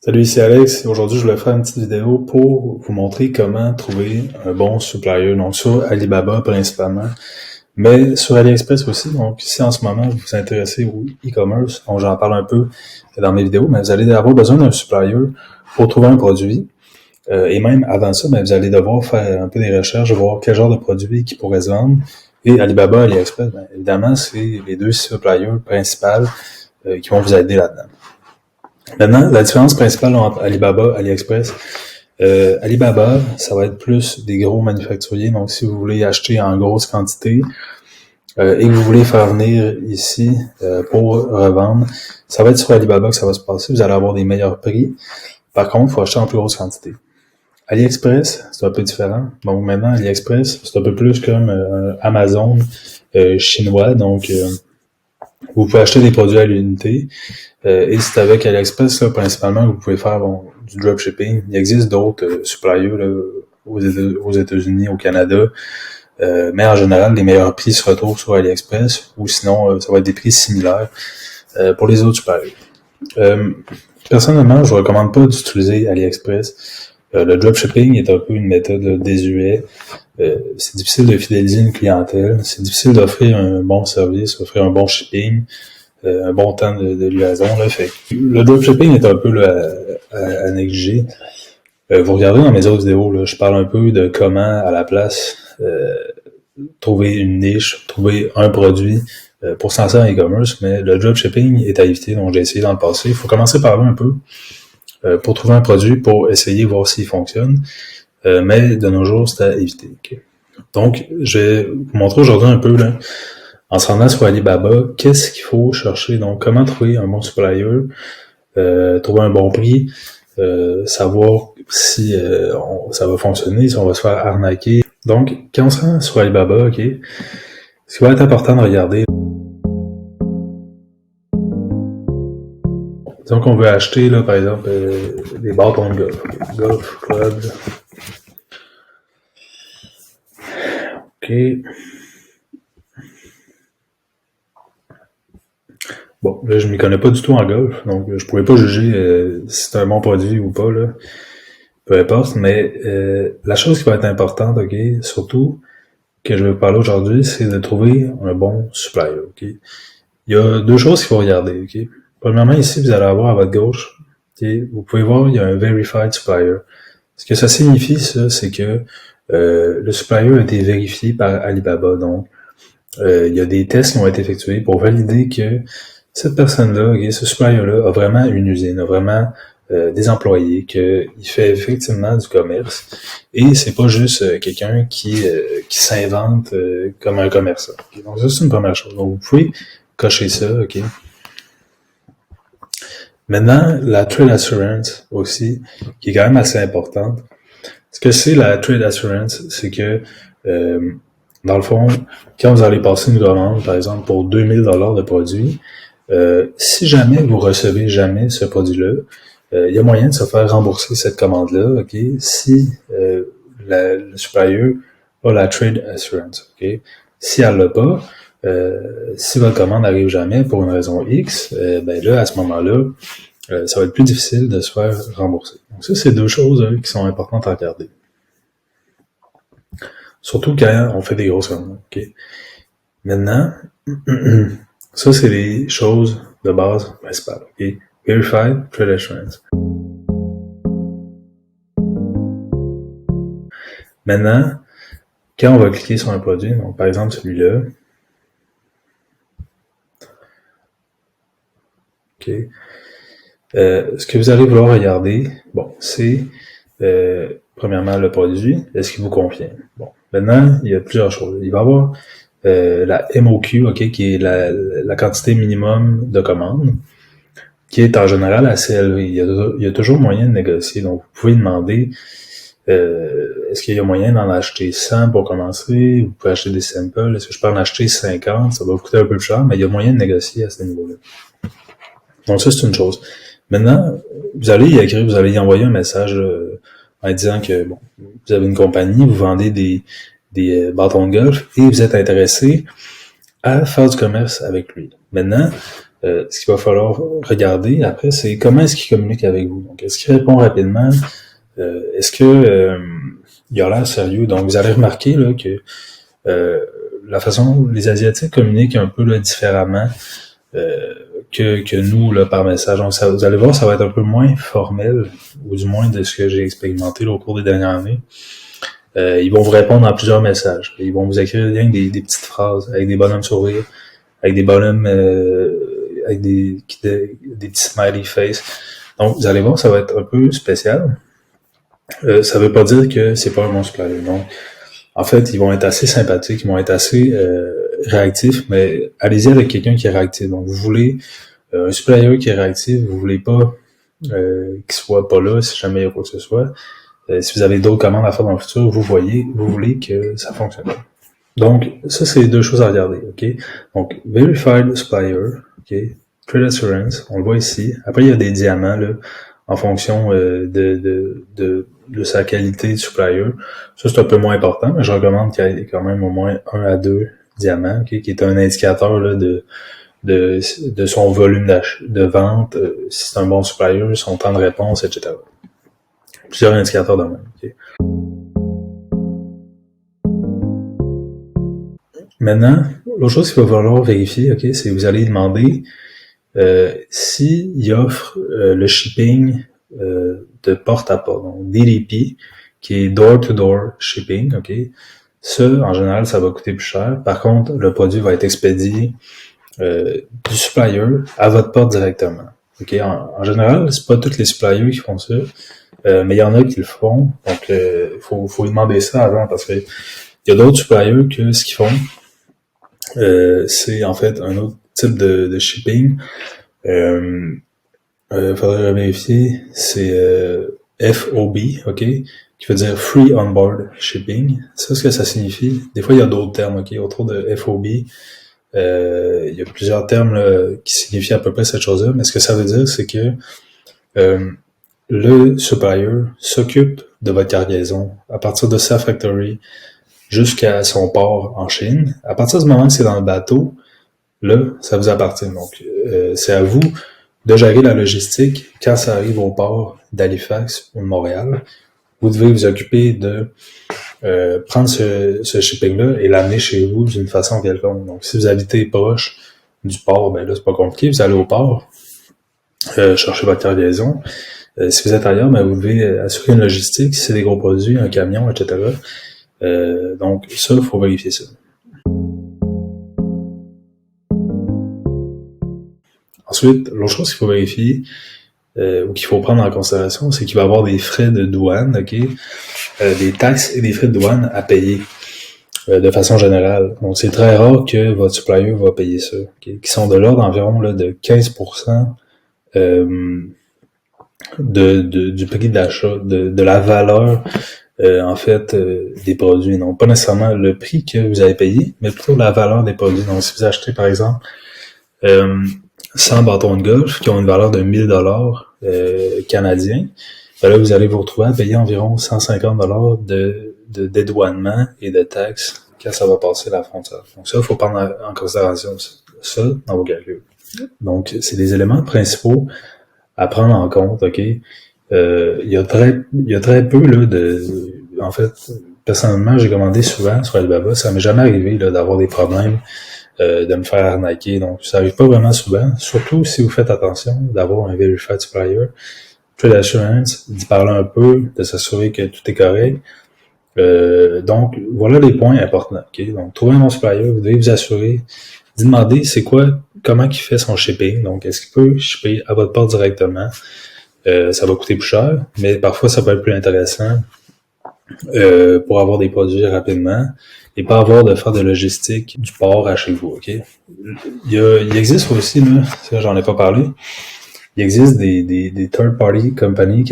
Salut, ici Alex. Aujourd'hui, je voulais faire une petite vidéo pour vous montrer comment trouver un bon supplier. Donc, sur Alibaba principalement, mais sur AliExpress aussi. Donc, si en ce moment vous vous intéressez au e-commerce, donc j'en parle un peu dans mes vidéos, mais vous allez avoir besoin d'un supplier pour trouver un produit. Et même avant ça, vous allez devoir faire un peu des recherches, voir quel genre de produit qui pourrait se vendre. Et Alibaba, AliExpress, évidemment, c'est les deux suppliers principaux qui vont vous aider là-dedans. Maintenant, la différence principale entre Alibaba et AliExpress, Alibaba, ça va être plus des gros manufacturiers. Donc, si vous voulez acheter en grosse quantité et que vous voulez faire venir ici pour revendre, ça va être sur Alibaba que ça va se passer. Vous allez avoir des meilleurs prix. Par contre, il faut acheter en plus grosse quantité. AliExpress, c'est un peu différent. Donc, maintenant, AliExpress, c'est un peu plus comme Amazon chinois. Donc, vous pouvez acheter des produits à l'unité. Et c'est avec AliExpress, là, principalement, que vous pouvez faire du dropshipping. Il existe d'autres suppliers là, aux États-Unis, au Canada. Mais en général, les meilleurs prix se retrouvent sur AliExpress, ou sinon, ça va être des prix similaires pour les autres suppliers. Personnellement, je ne recommande pas d'utiliser AliExpress. Le dropshipping est un peu une méthode désuète. C'est difficile de fidéliser une clientèle. C'est difficile d'offrir un bon service, offrir un bon shipping, un bon temps de livraison. Là, fait. Le dropshipping est un peu là, à négliger. Vous regardez dans mes autres vidéos, là, je parle un peu de comment, à la place, trouver une niche, trouver un produit pour se lancer en e-commerce, mais le dropshipping est à éviter, donc j'ai essayé dans le passé. Il faut commencer par là un peu pour trouver un produit, pour essayer, voir s'il fonctionne. Mais de nos jours, c'est à éviter. Okay. Donc, je vais vous montrer aujourd'hui un peu, là, en se rendant sur Alibaba, qu'est-ce qu'il faut chercher. Donc, comment trouver un bon supplier, trouver un bon prix, savoir si ça va fonctionner, si on va se faire arnaquer. Donc, quand on se rend sur Alibaba, ok, ce qui va être important de regarder, disons qu'on veut acheter, là, par exemple, des bâtons de golf. Okay. Golf Club. OK. Bon, là, je m'y connais pas du tout en golf, donc je pourrais pas juger si c'est un bon produit ou pas, là. Peu importe, mais la chose qui va être importante, OK, surtout, que je vais vous parler aujourd'hui, c'est de trouver un bon supplier, OK? Il y a deux choses qu'il faut regarder, OK? Premièrement, ici, vous allez avoir à votre gauche, OK? Vous pouvez voir, il y a un Verified Supplier. Ce que ça signifie, ça, c'est que le supplier a été vérifié par Alibaba, donc il y a des tests qui ont été effectués pour valider que cette personne-là, okay, ce supplier-là, a vraiment une usine, a vraiment des employés, qu'il fait effectivement du commerce, et c'est pas juste quelqu'un qui s'invente comme un commerçant. Okay? Donc ça, c'est une première chose. Donc vous pouvez cocher ça, ok. Maintenant, la Trade Assurance aussi, qui est quand même assez importante. Ce que c'est la Trade Assurance, c'est que dans le fond, quand vous allez passer une commande, par exemple, pour 2000 $ de produit, si jamais vous recevez jamais ce produit-là, il y a moyen de se faire rembourser cette commande-là, ok, si le supplier a la Trade Assurance, ok. Si elle l'a pas, si votre commande n'arrive jamais pour une raison X, ben là, à ce moment-là, ça va être plus difficile de se faire rembourser. Donc ça, c'est deux choses qui sont importantes à regarder. Surtout quand on fait des grosses commandes. Okay. Maintenant, ça, c'est les choses de base principales. Okay. Verified Trade Assurance. Maintenant, quand on va cliquer sur un produit, donc par exemple celui-là, okay, ce que vous allez vouloir regarder, bon, c'est premièrement le produit, est-ce qu'il vous convient? Bon, maintenant, il y a plusieurs choses. Il va y avoir la MOQ, okay, qui est la quantité minimum de commandes, qui est en général assez élevée. Il y a toujours moyen de négocier. Donc, vous pouvez demander est-ce qu'il y a moyen d'en acheter 100 pour commencer? Vous pouvez acheter des samples. Est-ce que je peux en acheter 50? Ça va vous coûter un peu plus cher, mais il y a moyen de négocier à ce niveau-là. Donc, ça, c'est une chose. Maintenant, vous allez y écrire, vous allez y envoyer un message en disant que bon, vous avez une compagnie, vous vendez des bâtons de golf et vous êtes intéressé à faire du commerce avec lui. Maintenant, Ce qu'il va falloir regarder après, c'est comment est-ce qu'il communique avec vous. Donc, est-ce qu'il répond rapidement? Est-ce que il a l'air sérieux? Donc, vous allez remarquer là, que la façon dont les Asiatiques communiquent un peu là, différemment que nous là, par message. Donc, vous allez voir, ça va être un peu moins formel, ou du moins de ce que j'ai expérimenté là, au cours des dernières années. Ils vont vous répondre en plusieurs messages. Ils vont vous écrire rien que des petites phrases avec des bonhommes sourires, avec des bonhommes avec des petits smiley face. Donc, vous allez voir, ça va être un peu spécial. Ça veut pas dire que c'est pas un bon supplier. Donc, en fait, ils vont être assez sympathiques, ils vont être assez réactifs, mais allez-y avec quelqu'un qui est réactif. Donc, vous voulez un supplier qui est réactif, vous voulez pas qu'il soit pas là si jamais il y a quoi que ce soit. Si vous avez d'autres commandes à faire dans le futur, vous voulez que ça fonctionne. Donc, ça, c'est deux choses à regarder, OK? Donc, Verified Supplier, OK? Trade Assurance, on le voit ici. Après, il y a des diamants, là, en fonction de sa qualité de supplier. Ça, c'est un peu moins important, mais je recommande qu'il y ait quand même au moins 1 à 2 diamants, OK? Qui est un indicateur, là, de son volume de vente, si c'est un bon supplier, son temps de réponse, etc. Plusieurs indicateurs de même, OK? Maintenant, l'autre chose qu'il va falloir vérifier, OK, c'est que vous allez demander s'il offre le shipping de porte à porte, donc DDP, qui est door-to-door shipping, OK. Ça, en général, ça va coûter plus cher. Par contre, le produit va être expédié du supplier à votre porte directement. OK. En général, c'est pas tous les suppliers qui font ça, mais il y en a qui le font. Donc, faut demander ça avant parce que il y a d'autres suppliers que ce qu'ils font, c'est en fait un autre type de shipping. Faudrait vérifier, c'est FOB, OK, qui veut dire Free On Board Shipping. Ça, ce que ça signifie, des fois il y a d'autres termes, OK, autour de FOB. Il y a plusieurs termes là, qui signifient à peu près cette chose-là, mais ce que ça veut dire, c'est que le supplier s'occupe de votre cargaison à partir de sa factory jusqu'à son port en Chine. À partir du moment que c'est dans le bateau, là, ça vous appartient. Donc, c'est à vous de gérer la logistique quand ça arrive au port d'Halifax ou de Montréal. Vous devez vous occuper de prendre ce shipping-là et l'amener chez vous d'une façon quelconque. Donc, si vous habitez proche du port, ben là, c'est pas compliqué. Vous allez au port, chercher votre cargaison. Si vous êtes ailleurs, ben vous devez assurer une logistique, si c'est des gros produits, un camion, etc. Donc, ça, il faut vérifier ça. Ensuite, l'autre chose qu'il faut vérifier ou qu'il faut prendre en considération, c'est qu'il va y avoir des frais de douane, OK? Des taxes et des frais de douane à payer de façon générale. Donc, c'est très rare que votre supplier va payer ça, okay? Qui sont de l'ordre environ là, de 15% du prix d'achat, de la valeur en fait des produits. Donc, pas nécessairement le prix que vous avez payé, mais plutôt la valeur des produits. Donc, si vous achetez, par exemple, 100 bâtons de golf qui ont une valeur de 1000 $ canadiens, ben là, vous allez vous retrouver à payer environ 150 $ de dédouanement et de taxes quand ça va passer la frontière. Donc ça, il faut prendre en considération ça dans vos calculs. Donc, c'est des éléments principaux à prendre en compte, OK? Il y a très peu là en fait, personnellement, j'ai commandé souvent sur Alibaba, ça m'est jamais arrivé là d'avoir des problèmes de me faire arnaquer. Donc, ça arrive pas vraiment souvent, surtout si vous faites attention d'avoir un verified supplier. Trade Assurance, d'y parler un peu, de s'assurer que tout est correct. Donc, voilà les points importants. Okay? Donc, trouver un bon supplier, vous devez vous assurer, demander c'est quoi, comment il fait son shipping. Donc, est-ce qu'il peut shipper à votre porte directement? Ça va coûter plus cher, mais parfois ça peut être plus intéressant pour avoir des produits rapidement et pas avoir de faire de logistique du port à chez vous. Ok, il existe aussi, là, ça j'en ai pas parlé, il existe des third-party companies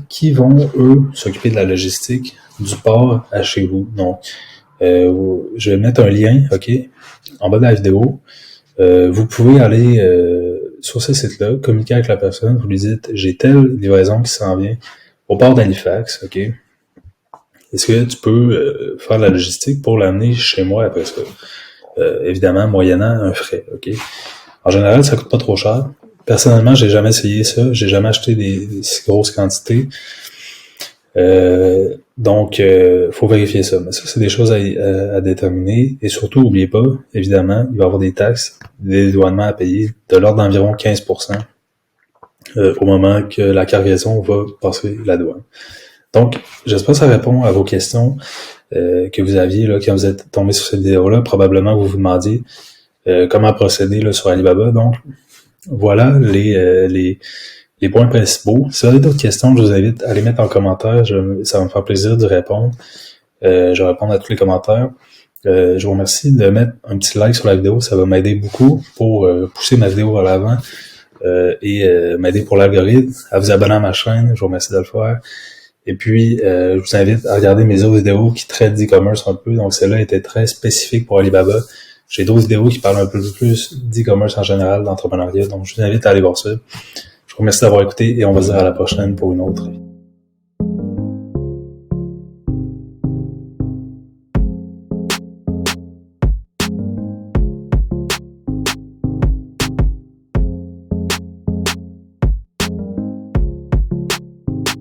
qui vont, eux, s'occuper de la logistique du port à chez vous. Donc, je vais mettre un lien, OK, en bas de la vidéo. Vous pouvez aller sur ce site-là, communiquer avec la personne, vous lui dites « J'ai telle livraison qui s'en vient au port d'Halifax, OK? Est-ce que tu peux faire la logistique pour l'amener chez moi après ça? » Évidemment, moyennant un frais, OK? En général, ça coûte pas trop cher. Personnellement, j'ai jamais essayé ça. J'ai jamais acheté des si grosses quantités. Donc, faut vérifier ça. Mais ça, c'est des choses à déterminer. Et surtout, n'oubliez pas, évidemment, il va y avoir des taxes, des dédouanements à payer de l'ordre d'environ 15% au moment que la cargaison va passer la douane. Donc, j'espère que ça répond à vos questions que vous aviez là, quand vous êtes tombé sur cette vidéo-là. Probablement, vous vous demandiez comment procéder là, sur Alibaba. Donc, voilà les points principaux. Si vous avez d'autres questions, je vous invite à les mettre en commentaire. Ça va me faire plaisir de répondre. Je vais répondre à tous les commentaires. Je vous remercie de mettre un petit like sur la vidéo. Ça va m'aider beaucoup pour pousser ma vidéo à l'avant et m'aider pour l'algorithme. À vous abonner à ma chaîne. Je vous remercie de le faire. Et puis, je vous invite à regarder mes autres vidéos qui traitent d'e-commerce un peu. Donc, celle-là était très spécifique pour Alibaba. J'ai d'autres vidéos qui parlent un peu plus d'e-commerce en général, d'entrepreneuriat. Donc, je vous invite à aller voir ça. Je vous remercie d'avoir écouté et on va se dire à la prochaine pour une autre.